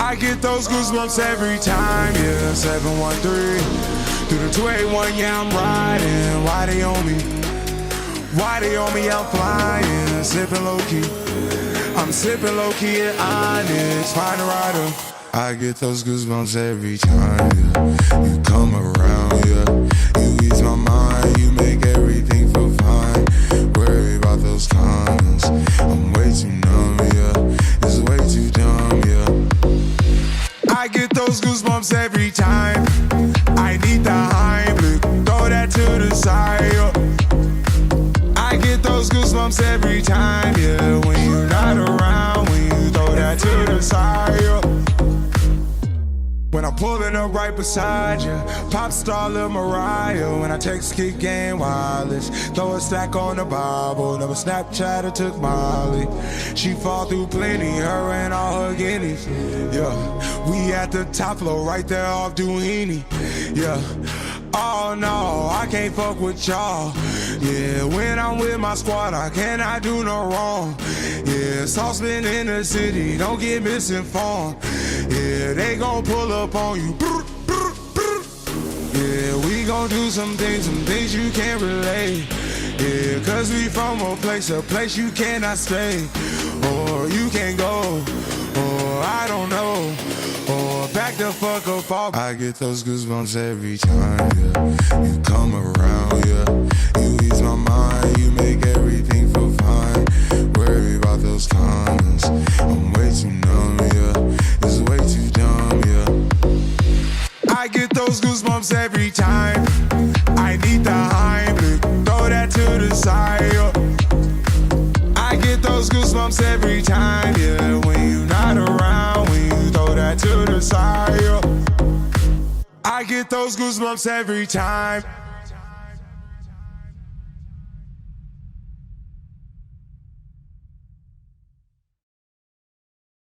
I get those goosebumps every time, yeah. 713 through the 281, yeah, I'm riding. Why they on me? Why they on me? I'm flying, sipping low key. I'm sipping low key at Onyx, find a rider. I get those goosebumps every time, yeah. You come around, yeah. You ease my mind, you make everything feel fine. Worry about those comments, I'm way too numb, yeah. It's way too dumb, yeah. I get those goosebumps every time. I need the Heimlich, throw that to the side, yeah. I get those goosebumps every time, yeah. When you're not around, when you throw that to the side, yeah. When I'm pulling up right beside you, pop star Lil Mariah. When I text kick game wireless, throw a stack on the Bible. Never Snapchat or took Molly. She fall through plenty, her and all her guineas. Yeah, we at the top floor, right there off Duini. Yeah, oh no, I can't fuck with y'all. Yeah, when I'm with my squad, I cannot do no wrong. Yeah, saucepan in the city, don't get misinformed. Yeah, they gon' pull up on you. Yeah, we gon' do some things you can't relate. Yeah, cause we from a place you cannot stay. Or you can't go, or I don't know. Or back the fuck up off. I get those goosebumps every time, yeah. You come around, yeah. You ease my mind, you make everything feel fine. Worry about those comments, I'm way too numb, yeah. It's way too dumb, yeah. I get those goosebumps every time. I need the Heimlich, throw that to the side, yeah. I get those goosebumps every time, yeah. When you're not around, when you throw that to the side, yeah. I get those goosebumps every time.